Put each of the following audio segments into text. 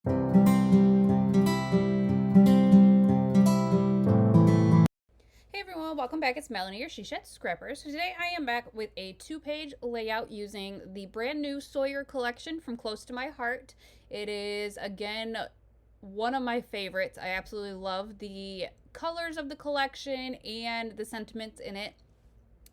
Hey everyone, welcome back. It's Melanie, your She Shed Scrapper. So today I am back with a 2-page layout using the brand new Sawyer collection from Close to My Heart. It is, again, one of my favorites. I absolutely love the colors of the collection and the sentiments in it.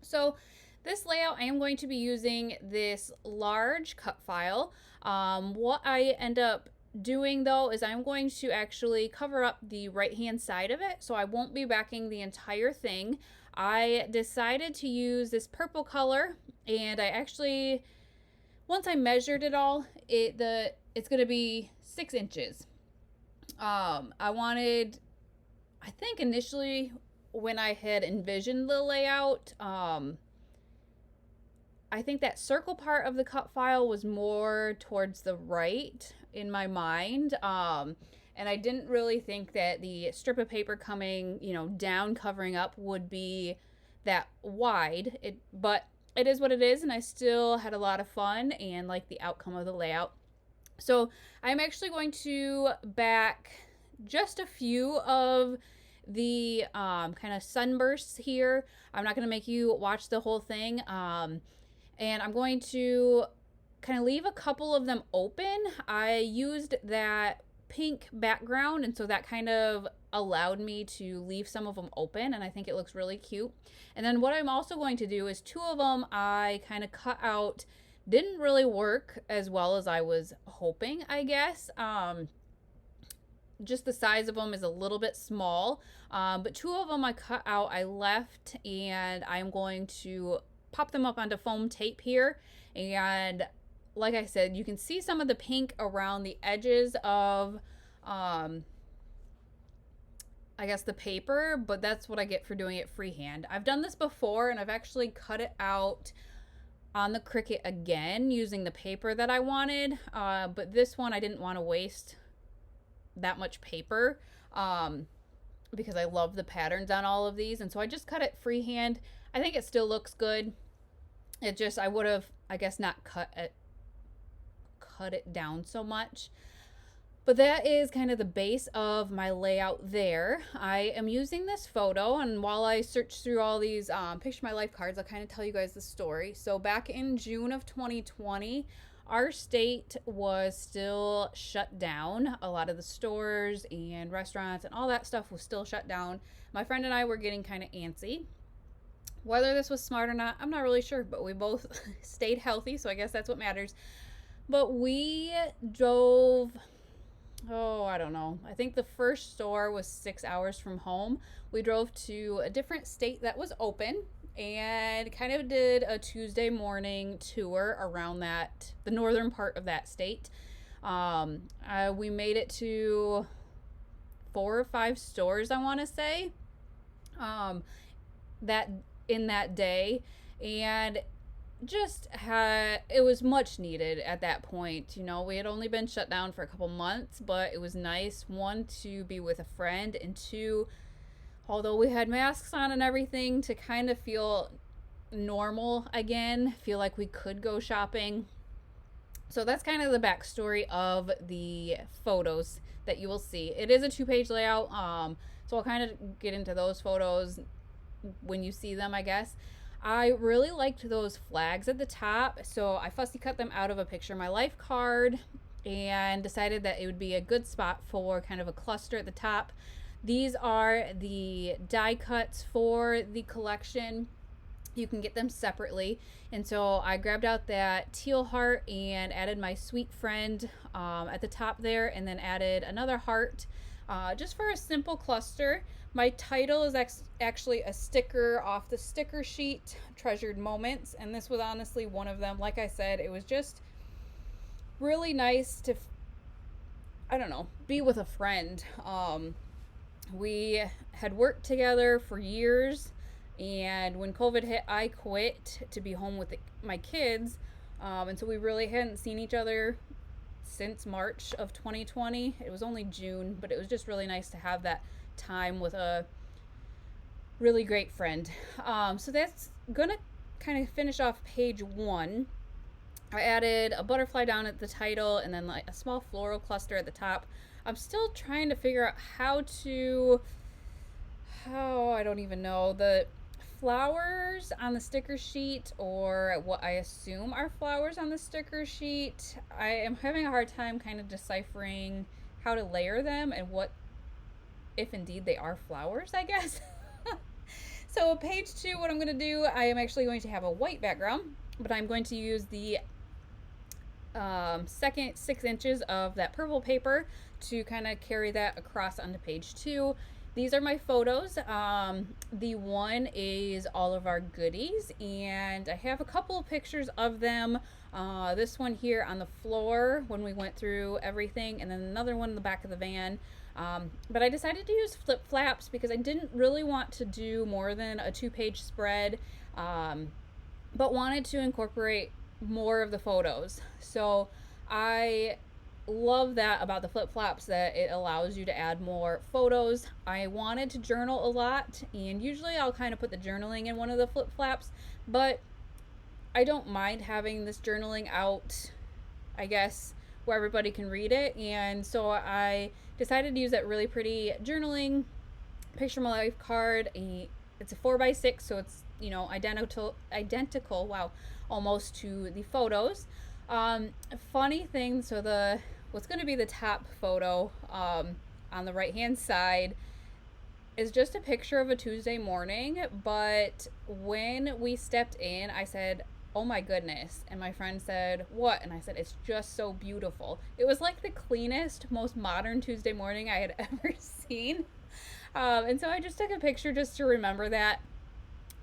So this layout, I am going to be using this large cut file. What I end up doing though is I'm going to actually cover up the right hand side of it, so I won't be backing the entire thing. I decided to use this purple color, and I actually, once I measured it all, it's going to be 6 inches. I think initially when I had envisioned the layout, I think that circle part of the cut file was more towards the right in my mind. And I didn't really think that the strip of paper coming, down covering up would be that wide. But it is what it is, and I still had a lot of fun and like the outcome of the layout. So I'm actually going to back just a few of the kind of sunbursts here. I'm not going to make you watch the whole thing. And I'm going to kind of leave a couple of them open. I used that pink background, and so that kind of allowed me to leave some of them open, and I think it looks really cute. And then what I'm also going to do is 2 of them I kind of cut out. Didn't really work as well as I was hoping, I guess. Just the size of them is a little bit small, but 2 of them I cut out, I left, and I'm going to pop them up onto foam tape here. And like I said, you can see some of the pink around the edges of I guess the paper, but that's what I get for doing it freehand. I've done this before, and I've actually cut it out on the Cricut again using the paper that I wanted, but this one I didn't want to waste that much paper, because I love the patterns on all of these, and so I just cut it freehand. I think it still looks good. It just, I would have, I guess, not cut it down so much. But that is kind of the base of my layout there. I am using this photo, and while I search through all these Picture My Life cards, I'll kind of tell you guys the story. So back in June of 2020, our state was still shut down. A lot of the stores and restaurants and all that stuff was still shut down. My friend and I were getting kind of antsy. Whether this was smart or not, I'm not really sure, but we both stayed healthy, so I guess that's what matters. But we drove, I don't know. I think the first store was 6 hours from home. We drove to a different state that was open and kind of did a Tuesday morning tour around the northern part of that state. We made it to 4 or 5 stores, I want to say, that in that day, and it was much needed at that point. We had only been shut down for a couple months, but it was nice, 1, to be with a friend, and 2, although we had masks on and everything, to kind of feel normal again, feel like we could go shopping. So that's kind of the backstory of the photos that you will see. It is a 2-page layout, so I'll kind of get into those photos when you see them, I guess. I really liked those flags at the top, so I fussy cut them out of a Picture My Life card and decided that it would be a good spot for kind of a cluster at the top. These are the die cuts for the collection. You can get them separately, and so I grabbed out that teal heart and added my sweet friend at the top there, and then added another heart just for a simple cluster. My title is actually a sticker off the sticker sheet, Treasured Moments, and this was honestly one of them. Like I said, it was just really nice to, I don't know, be with a friend. We had worked together for years, and when COVID hit, I quit to be home with my kids, and so we really hadn't seen each other since March of 2020. It was only June, but it was just really nice to have that time with a really great friend. So that's gonna kind of finish off page 1. I added a butterfly down at the title and then like a small floral cluster at the top. I'm still trying to figure out how I don't even know, the flowers on the sticker sheet, or what I assume are flowers on the sticker sheet. I am having a hard time kind of deciphering how to layer them and what, if indeed they are flowers, I guess. So page 2, what I'm going to do, I am actually going to have a white background, but I'm going to use the second 6 inches of that purple paper to kind of carry that across onto page 2. These are my photos. The one is all of our goodies, and I have a couple of pictures of them. This one here on the floor when we went through everything, and then another one in the back of the van. But I decided to use flip flaps because I didn't really want to do more than a 2-page spread, but wanted to incorporate more of the photos. So I love that about the flip flops, that it allows you to add more photos. I wanted to journal a lot, and usually I'll kind of put the journaling in one of the flip flaps, but I don't mind having this journaling out, I guess, where everybody can read it. And so I decided to use that really pretty journaling picture my life card. It's a 4x6, so it's, you know, identical, wow, almost to the photos. Funny thing, so what's going to be the top photo on the right hand side is just a picture of a Tuesday morning, but when we stepped in, I said, oh my goodness, and my friend said, what? And I said, it's just so beautiful. It was like the cleanest, most modern Tuesday morning I had ever seen. And so I just took a picture just to remember that,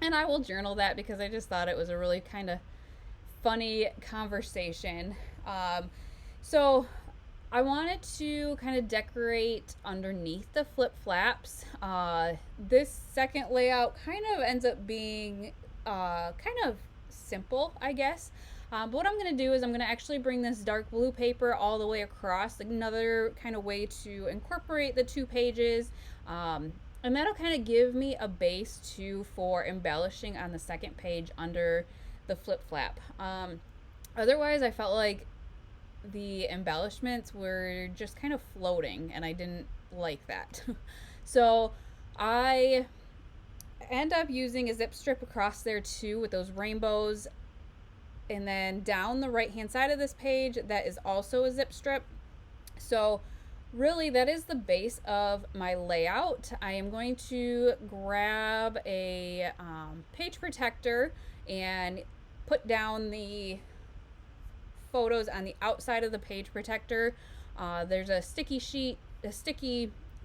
and I will journal that because I just thought it was a really kind of funny conversation. So I wanted to kind of decorate underneath the flip flaps. This second layout kind of ends up being kind of simple, I guess. But what I'm going to do is I'm going to actually bring this dark blue paper all the way across, another kind of way to incorporate the 2 pages. And that'll kind of give me a base too for embellishing on the second page under the flip flap. Otherwise, I felt like the embellishments were just kind of floating, and I didn't like that. So I end up using a zip strip across there too with those rainbows, and then down the right hand side of this page that is also a zip strip. So really that is the base of my layout. I am going to grab a page protector and put down the photos on the outside of the page protector. There's a sticky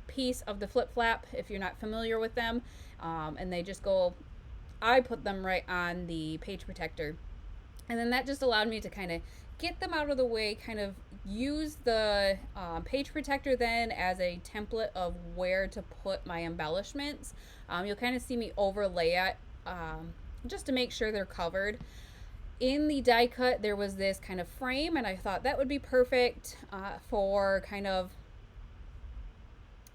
piece of the flip flap if you're not familiar with them, and they just go, I put them right on the page protector, and then that just allowed me to kind of get them out of the way, kind of use the page protector then as a template of where to put my embellishments. You'll kind of see me overlay it just to make sure they're covered. In the die cut there was this kind of frame, and I thought that would be perfect for kind of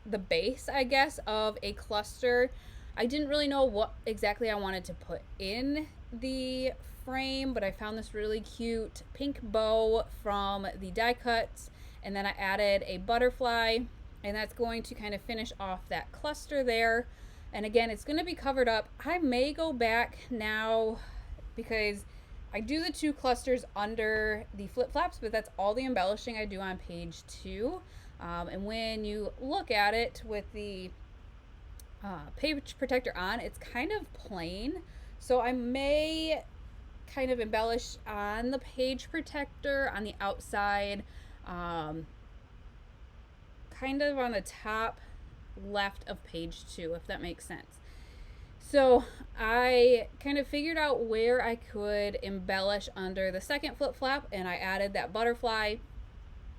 the base, I guess, of a cluster. I didn't really know what exactly I wanted to put in the frame, but I found this really cute pink bow from the die cuts, and then I added a butterfly, and that's going to kind of finish off that cluster there. And again, it's going to be covered up. I may go back now because I do the 2 clusters under the flip flaps, but that's all the embellishing I do on page 2. And when you look at it with the page protector on, it's kind of plain. So I may kind of embellish on the page protector on the outside, kind of on the top left of page 2, if that makes sense. So I kind of figured out where I could embellish under the second flip flap, and I added that butterfly,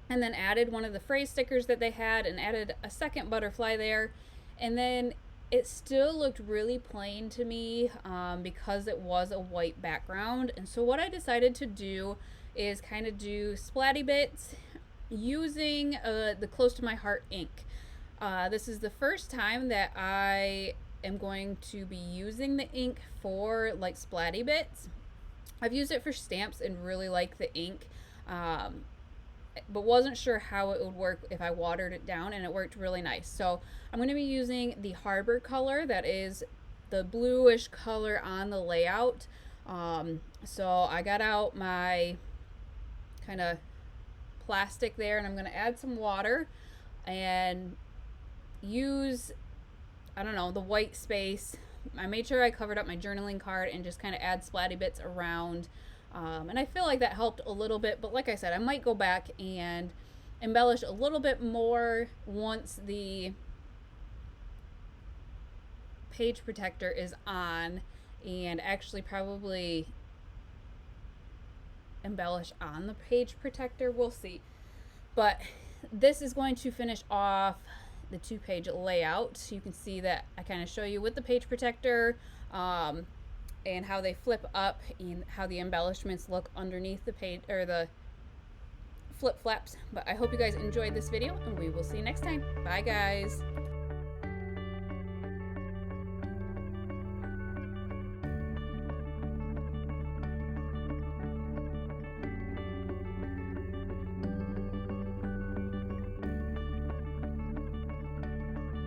and then added one of the phrase stickers that they had, and added a second butterfly there. And then it still looked really plain to me because it was a white background. And so what I decided to do is kind of do splatty bits using the Close to My Heart ink. This is the first time that I am going to be using the ink for like splatty bits. I've used it for stamps and really like the ink, but wasn't sure how it would work if I watered it down, and it worked really nice. So I'm going to be using the Harbor color, that is the bluish color on the layout. So I got out my kind of plastic there, and I'm going to add some water and use, I don't know, the white space. I made sure I covered up my journaling card and just kind of add splatty bits around. And I feel like that helped a little bit, but like I said, I might go back and embellish a little bit more once the page protector is on, and actually probably embellish on the page protector. We'll see. But this is going to finish off the 2-page layout. So you can see that I kind of show you with the page protector, and how they flip up and how the embellishments look underneath the page, or the flip flaps. But I hope you guys enjoyed this video, and we will see you next time. Bye guys.